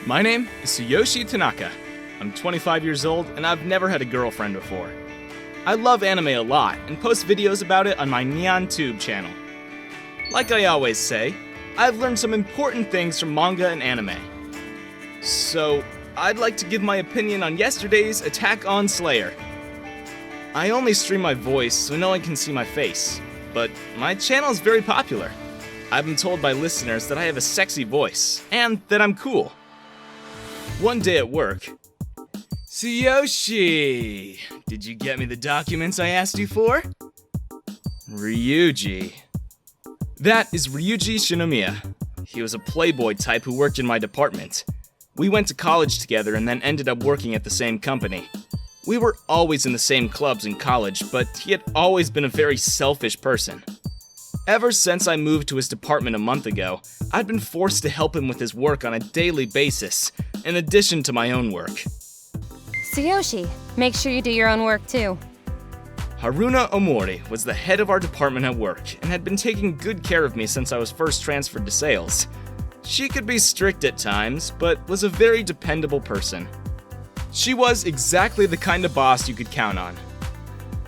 My name is Tsuyoshi Tanaka. I'm 25 years old and I've never had a girlfriend before. I love anime a lot and post videos about it on my NeonTube channel. Like I always say, I've learned some important things from manga and anime. So, I'd like to give my opinion on yesterday's Attack on Slayer. I only stream my voice so no one can see my face, but my channel is very popular. I've been told by listeners that I have a sexy voice, and that I'm cool. One day at work, Tsuyoshi, did you get me the documents I asked you for? Ryuji. That is Ryuji Shinomiya. He was a playboy type who worked in my department. We went to college together and then ended up working at the same company. We were always in the same clubs in college, but he had always been a very selfish person. Ever since I moved to his department a month ago, I'd been forced to help him with his work on a daily basis, in addition to my own work. Tsuyoshi, make sure you do your own work too. Haruna Omori was the head of our department at work and had been taking good care of me since I was first transferred to sales. She could be strict at times, but was a very dependable person. She was exactly the kind of boss you could count on.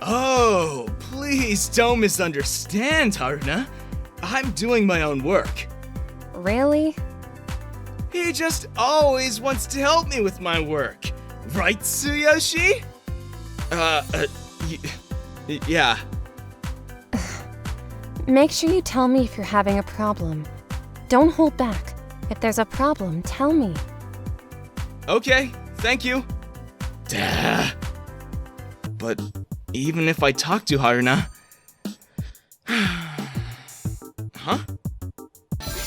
Oh, please don't misunderstand, Haruna. I'm doing my own work. Really? He just always wants to help me with my work. Right, Tsuyoshi? Yeah. Make sure you tell me if you're having a problem. Don't hold back. If there's a problem, tell me. Okay, thank you. Duh. But even if I talk to Haruna... Huh?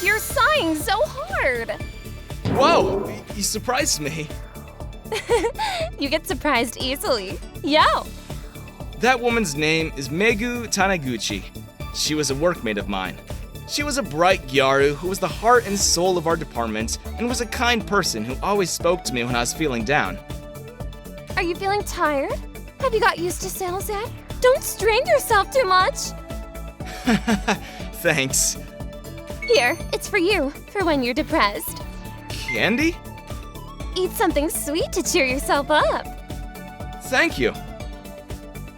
You're sighing so hard! Whoa, you surprised me. You get surprised easily. Yo! That woman's name is Megu Taniguchi. She was a workmate of mine. She was a bright gyaru who was the heart and soul of our department and was a kind person who always spoke to me when I was feeling down. Are you feeling tired? Have you got used to sales yet? Don't strain yourself too much! Thanks. Here, it's for you, for when you're depressed. Candy? Eat something sweet to cheer yourself up. Thank you.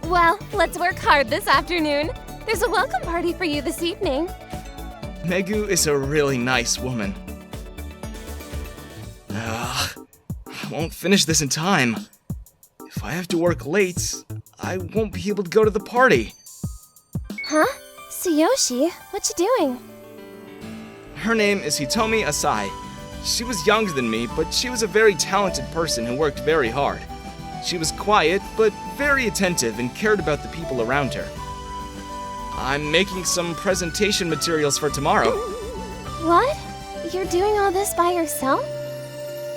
Well, let's work hard this afternoon. There's a welcome party for you this evening. Megu is a really nice woman. I won't finish this in time. If I have to work late, I won't be able to go to the party. Huh? Tsuyoshi, what you doing? Her name is Hitomi Asai. She was younger than me, but she was a very talented person who worked very hard. She was quiet, but very attentive and cared about the people around her. I'm making some presentation materials for tomorrow. What? You're doing all this by yourself?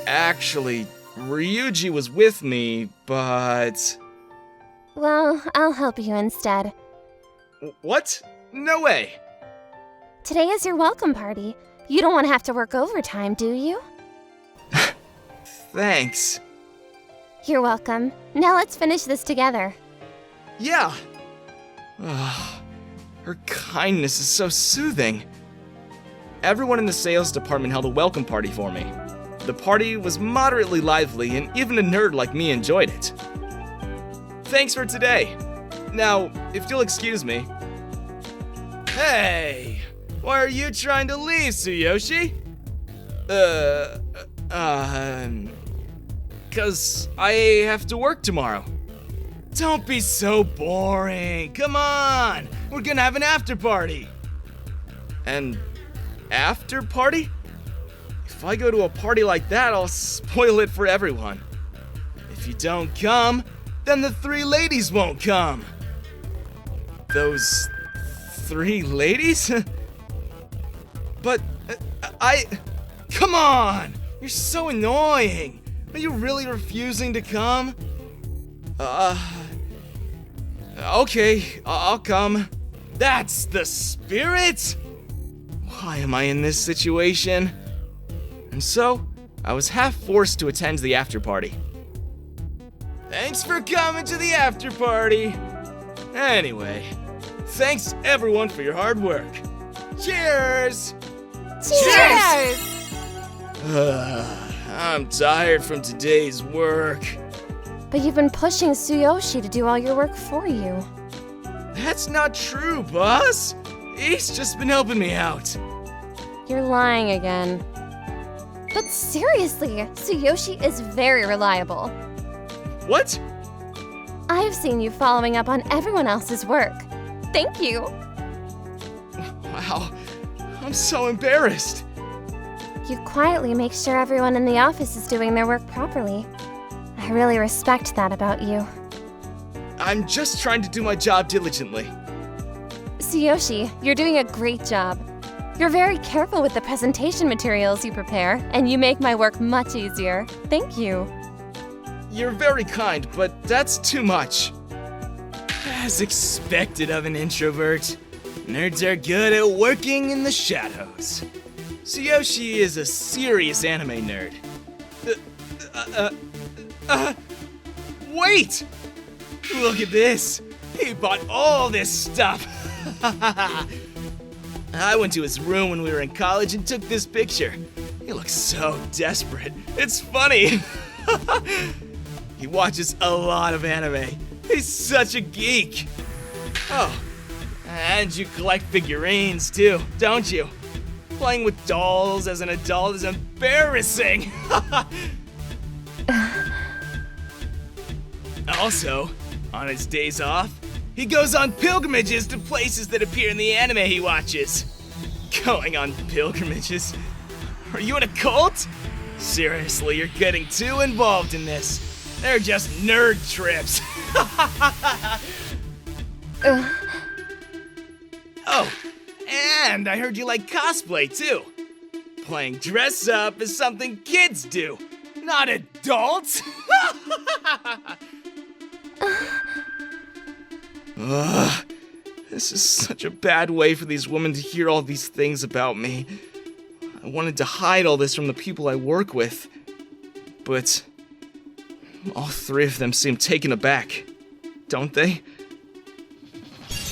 Actually, Ryuji was with me, but... Well, I'll help you instead. What? No way! Today is your welcome party. You don't want to have to work overtime, do you? Thanks. You're welcome. Now let's finish this together. Yeah. Her kindness is so soothing. Everyone in the sales department held a welcome party for me. The party was moderately lively and even a nerd like me enjoyed it. Thanks for today. Now, if you'll excuse me. Hey! Why are you trying to leave, Tsuyoshi? 'Cause I have to work tomorrow. Don't be so boring. Come on, we're gonna have an after party. An after party? If I go to a party like that, I'll spoil it for everyone. If you don't come, then the 3 ladies won't come. Those 3 ladies? But, come on! You're so annoying! Are you really refusing to come? Okay, I'll come. That's the spirit! Why am I in this situation? And so, I was half forced to attend the after party. Thanks for coming to the after party! Anyway, thanks everyone for your hard work. Cheers! Cheers! I'm tired from today's work. But you've been pushing Tsuyoshi to do all your work for you. That's not true, boss. He's just been helping me out. You're lying again. But seriously, Tsuyoshi is very reliable. What? I've seen you following up on everyone else's work. Thank you. Wow, I'm so embarrassed. You quietly make sure everyone in the office is doing their work properly. I really respect that about you. I'm just trying to do my job diligently. Tsuyoshi, you're doing a great job. You're very careful with the presentation materials you prepare, and you make my work much easier. Thank you. You're very kind, but that's too much. As expected of an introvert, nerds are good at working in the shadows. Tsuyoshi is a serious anime nerd. Wait! Look at this! He bought all this stuff! I went to his room when we were in college and took this picture. He looks so desperate. It's funny! He watches a lot of anime. He's such a geek! Oh, and you collect figurines too, don't you? Playing with dolls as an adult is embarrassing! Also, on his days off, he goes on pilgrimages to places that appear in the anime he watches. Going on pilgrimages? Are you in a cult? Seriously, you're getting too involved in this. They're just nerd trips. Oh, and I heard you like cosplay too. Playing dress up is something kids do, not adults. Ugh, this is such a bad way for these women to hear all these things about me. I wanted to hide all this from the people I work with, but all three of them seem taken aback, don't they?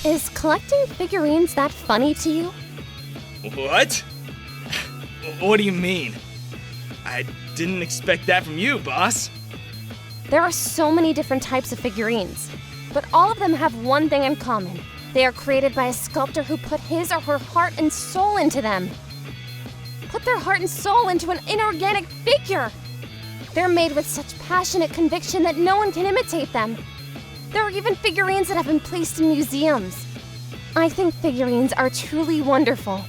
Is collecting figurines that funny to you? What? What do you mean? I didn't expect that from you, boss. There are so many different types of figurines, but all of them have one thing in common. They are created by a sculptor who put his or her heart and soul into them. Put their heart and soul into an inorganic figure. They're made with such passionate conviction that no one can imitate them. There are even figurines that have been placed in museums. I think figurines are truly wonderful.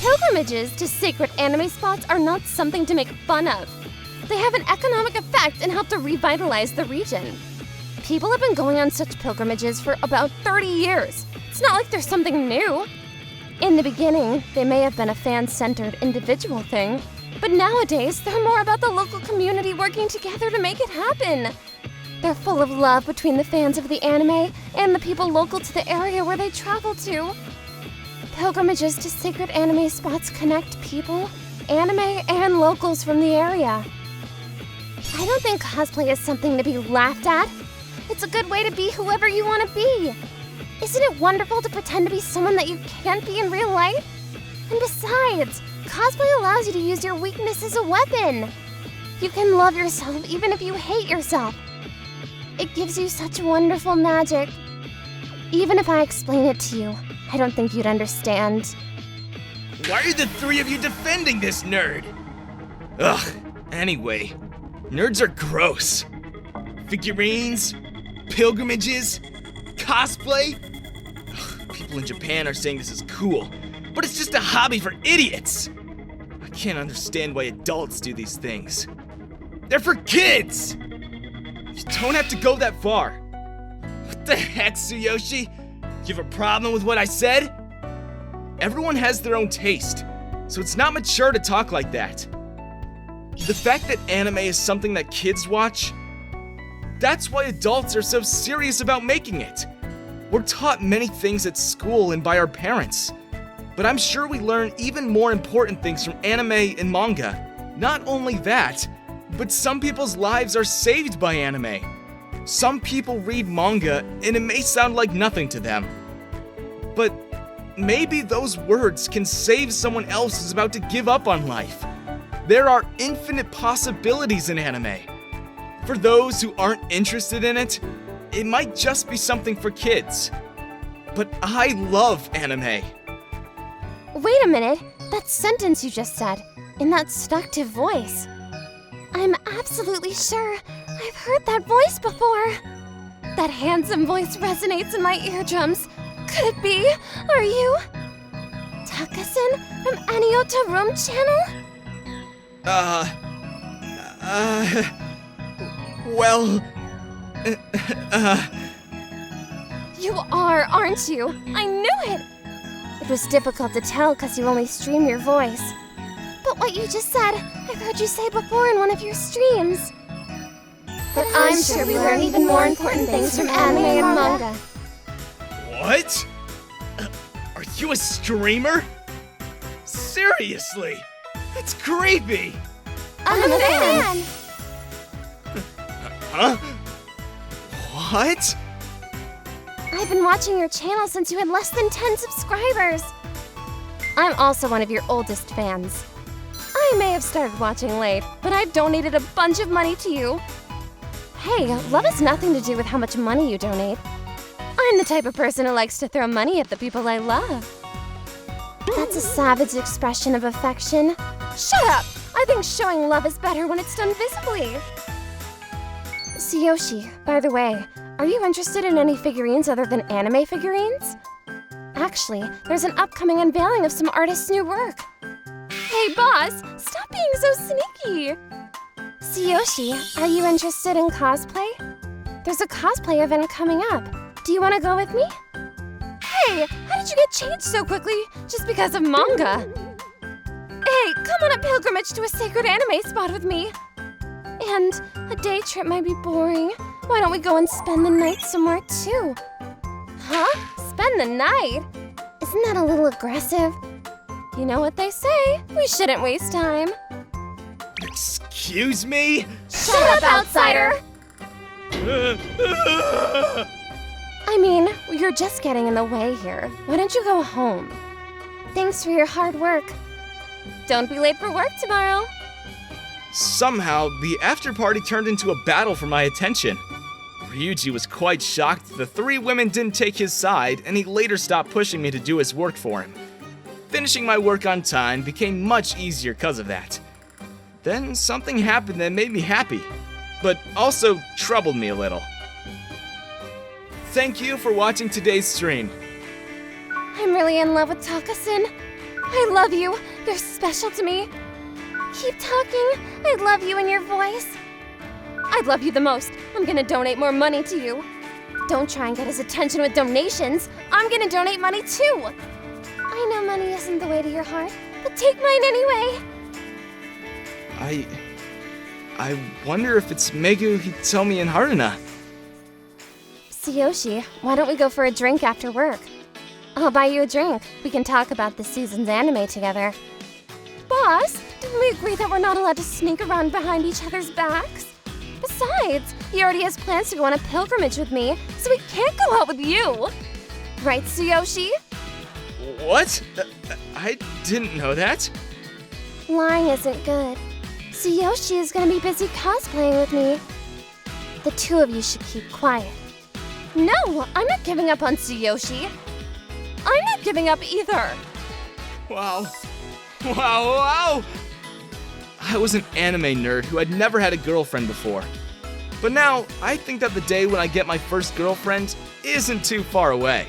Pilgrimages to sacred anime spots are not something to make fun of. They have an economic effect and help to revitalize the region. People have been going on such pilgrimages for about 30 years. It's not like there's something new. In the beginning, they may have been a fan-centered individual thing, but nowadays they're more about the local community working together to make it happen. They're full of love between the fans of the anime and the people local to the area where they travel to. Pilgrimages to sacred anime spots connect people, anime, and locals from the area. I don't think cosplay is something to be laughed at. It's a good way to be whoever you want to be. Isn't it wonderful to pretend to be someone that you can't be in real life? And besides, cosplay allows you to use your weakness as a weapon. You can love yourself even if you hate yourself. It gives you such wonderful magic. Even if I explain it to you, I don't think you'd understand. Why are the three of you defending this nerd? Ugh, anyway, nerds are gross. Figurines, pilgrimages, cosplay. Ugh, people in Japan are saying this is cool, but it's just a hobby for idiots. I can't understand why adults do these things. They're for kids! You don't have to go that far. What the heck, Tsuyoshi? You have a problem with what I said? Everyone has their own taste, so it's not mature to talk like that. The fact that anime is something that kids watch, that's why adults are so serious about making it. We're taught many things at school and by our parents, but I'm sure we learn even more important things from anime and manga. Not only that, but some people's lives are saved by anime. Some people read manga and it may sound like nothing to them, but maybe those words can save someone else who's about to give up on life. There are infinite possibilities in anime. For those who aren't interested in it, it might just be something for kids. But I love anime. Wait a minute. That sentence you just said, in that seductive voice. I'm absolutely sure I've heard that voice before. That handsome voice resonates in my eardrums. Could it be? Are you Taka-san from Anio to Room channel? You are, aren't you? I knew it! It was difficult to tell because you only stream your voice. But what you just said, I've heard you say before in one of your streams. But I'm sure we learn even more important things from anime and manga. What? Are you a streamer? Seriously? That's creepy! I'm a fan! Huh? What? I've been watching your channel since you had less than 10 subscribers. I'm also one of your oldest fans. I may have started watching late, but I've donated a bunch of money to you. Hey, love has nothing to do with how much money you donate. I'm the type of person who likes to throw money at the people I love. That's a savage expression of affection. Shut up! I think showing love is better when it's done visibly. Tsuyoshi, by the way, are you interested in any figurines other than anime figurines? Actually, there's an upcoming unveiling of some artists' new work. Hey boss, stop being so sneaky! Tsuyoshi, are you interested in cosplay? There's a cosplay event coming up. Do you want to go with me? Hey, how did you get changed so quickly just because of manga? Hey, come on a pilgrimage to a sacred anime spot with me. And a day trip might be boring. Why don't we go and spend the night somewhere too? Huh? Spend the night? Isn't that a little aggressive? You know what they say, we shouldn't waste time. Excuse me? Shut up, outsider! I mean, you're just getting in the way here. Why don't you go home? Thanks for your hard work. Don't be late for work tomorrow. Somehow, the after-party turned into a battle for my attention. Ryuji was quite shocked that the three women didn't take his side, and he later stopped pushing me to do his work for him. Finishing my work on time became much easier because of that. Then something happened that made me happy, but also troubled me a little. Thank you for watching today's stream. I'm really in love with Taka-san. I love you. You're special to me. Keep talking. I love you and your voice. I love you the most. I'm gonna donate more money to you. Don't try and get his attention with donations. I'm gonna donate money too. I know money isn't the way to your heart, but take mine anyway. I wonder if it's Megu, Hitomi, and Haruna. Tsuyoshi, why don't we go for a drink after work? I'll buy you a drink. We can talk about this season's anime together. Boss, didn't we agree that we're not allowed to sneak around behind each other's backs? Besides, he already has plans to go on a pilgrimage with me, so he can't go out with you. Right, Tsuyoshi? What? I didn't know that. Lying isn't good. Tsuyoshi is gonna be busy cosplaying with me. The two of you should keep quiet. No, I'm not giving up on Tsuyoshi. I'm not giving up either. Wow. Wow. I was an anime nerd who had never had a girlfriend before. But now, I think that the day when I get my first girlfriend isn't too far away.